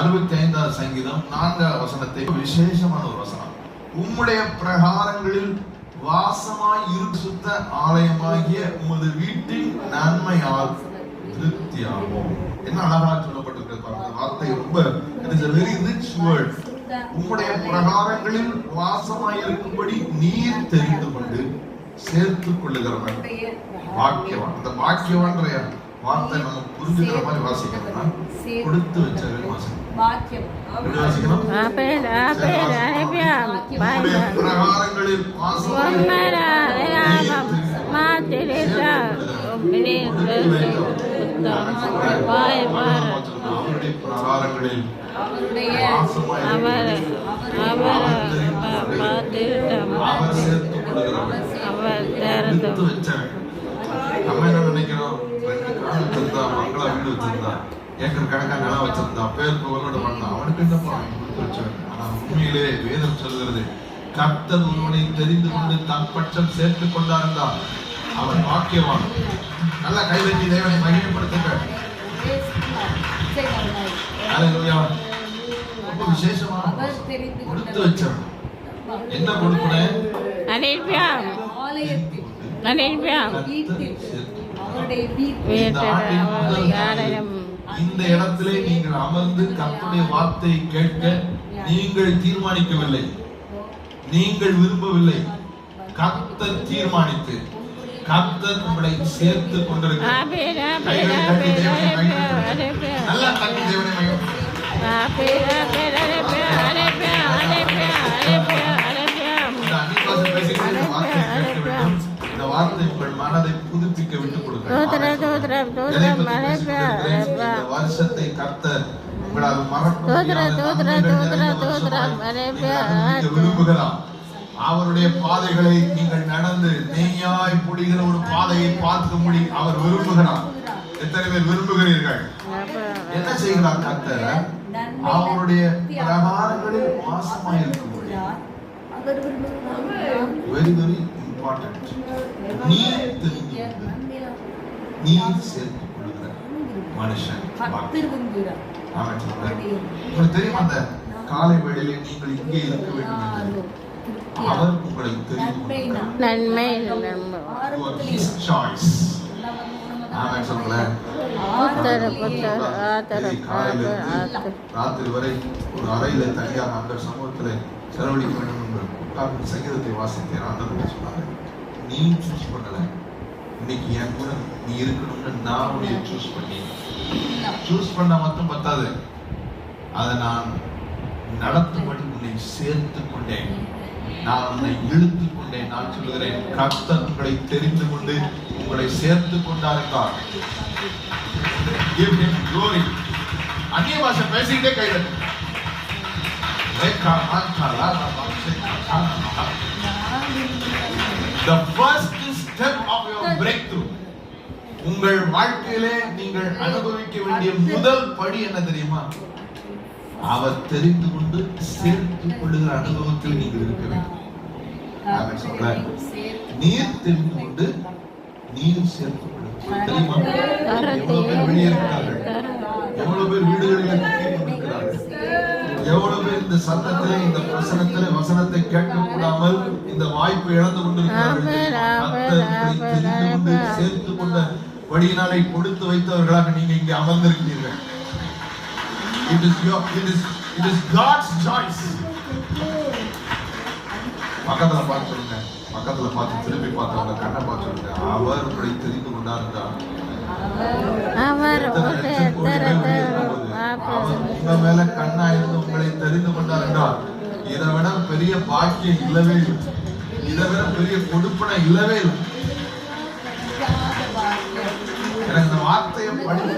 65வது சங்கீதம் 4வது வசனத்தை விசேஷமான ஒரு வசனம். உம்முடைய பிரகாரங்களில் வாசமாய் சுத்த ஆலயமாகிய உமது வீட்டின் நன்மையால் திருப்தியாகும். என்ன அழகா சொல்லப்பட்டிருக்கிறது பாருங்க. வார்த்தை ரொம்ப it is a very rich word. உம்முடைய பிரகாரங்களில் வாசமாய் இருக்கும்படி நீர் தெரிந்து கொண்டு சேர்த்துக் கொள்ளுகிறவன் பாக்கியவான். அந்த பாக்கியவான்ற வார்த்தை நம்ம புரிஞ்சுக்கிற மாதிரி வாசிக்கணும்னா கொடுத்து வச்சவன் வாசிக்கணும். பிரகாரங்களில் அவருடைய பிரகாரங்களில் அவர் சேர்த்துக் கொள்ளுகிறவன். நம்ம என்ன நினைக்கிறோம்? 2 கார் வச்சிருந்தா, பங்களா வீடு வச்சிருந்தா, ஏக்கர் கணக்கா நிலம் வச்சிருந்தா, பேர் புகழோட பண்ணலாம், அவனுக்கு என்னப்பா கொடுத்து வச்சவன். ஆனா உண்மையிலே வேதம் சொல்கிறது, கர்த்தர் ஒருவனை தெரிந்து கொண்டு தன் பட்சம் சேர்த்துக் கொண்டாருந்தார் அவன் வாக்கியவான். நல்ல கைதட்டி தேவனை மகிமைப்படுத்துங்க. ரொம்ப விசேஷமா கொடுத்து வச்சவன். என்ன கொடுப்பேன்? இந்த இடத்திலே நீங்கள் அமர்ந்து கர்த்தருடைய வார்த்தையை கேட்க நீங்கள் தீர்மானிக்கவில்லை, நீங்கள் விரும்பவில்லை. கர்த்தர் தீர்மானித்து கர்த்தர் உங்களை சேர்த்து கொண்டிருக்கிறார். நல்லா தட்டி தேவனை மகிமை. இந்த வார்த்தை உங்கள் மனதை புதுப்பிக்க விட்டு கொடுங்க. வருஷத்தை கர்த்தர் உங்களால் விரும்புகிறார். அவருடைய பாதைகளை நீங்கள் நடந்து நெய்யாய் புடிகிற ஒரு பாதையை பார்க்கும்படி அவர் விரும்புகிறார். எத்தனை பேர் விரும்புகிறீர்கள்? என்ன செய்கிறார் கர்த்தர்? அவருடைய பிரகாரங்களில் வாசமாய் இருக்கும்படி. Very very important. நீர் சேர்த்துக் கொள்ளுகிற மனுஷன். உங்களுக்கு தெரியுமா, அந்த காலை வேளையிலே நீங்கள் இங்கே இருக்க வேண்டும் என்று அவர் உங்களை தெரிந்து ராத்திரி வரை ஒரு அறையில தனியாக அந்த சமூகத்தில் செலவழிக்க வேண்டும் என்று சங்கீதத்தை வாசித்தேன். ஆண்டவர் சொன்னாங்க, நீ சூஸ் பண்ணல, இன்னைக்கு என் கூட நீ இருக்கணும்னு நான் உன்னை சூஸ் பண்ண மட்டும் பத்தாது, அதை நான் நடத்தும்படி உன்னை சேர்த்து கொண்டேன், நான் உன்னை இழுத்து கொண்டேன். நான் சொல்லுகிறேன், கர்த்தர் உங்களை தெரிந்து கொண்டு உங்களை சேர்த்து கொண்டார் என்றார். Give him glory. அந்நிய பாஷை பேசிக்கிட்டே கைது. The first step of your breakthrough. உங்கள் வாழ்க்கையிலே நீங்கள் அனுபவிக்க வேண்டிய முதல் படி என்ன தெரியுமா? அவர் தெரிந்து கொண்டு சேர்த்துக் கொள்ளுகிற அனுபவத்தில் நீங்கள் இருக்க வேண்டும். அவர் சொல்றார், நீர் தெரிந்து கொண்டு நீர் சேர்த்துக் கொள்ளுங்கள். தெரியுமா? எவ்வளவு பேர் வெளியே இருக்கிறார்கள், எவ்வளவு பேர் வீடுகளில் இருக்கிறார்கள், எவ்வளவு பேர் இந்த சத்தத்திலே இந்த பிரசனத்திலே வசனத்தை கேட்கக்கூடாமல் இந்த வாய்ப்பை இழந்து கொண்டிருக்கிறார்கள். தெரிந்து கொண்டு சேர்த்துக் கொண்ட வழியினாலே கொடுத்து வைத்தவர்களாக நீங்க இங்கே அமர்ந்திருக்கிறீர்கள். It is God's choice. பக்கத்துல பார்த்து சொல்லுங்க, பக்கத்துல பார்த்து திரும்பி பார்த்து அவங்க கண்ணை பார்த்து சொல்லுங்க, அவர் உங்களை தெரிந்து கொண்டார். அவர் உங்க மேல கண்ணா இருந்து உங்களை தெரிந்து கொண்டார் என்றால் இதை விட பெரிய பாக்கியம் இல்லவே இல்லை, இதை விட பெரிய கொடுப்பனை இல்லவே இல்லை. எனக்கு இந்த வார்த்தையை படிக்க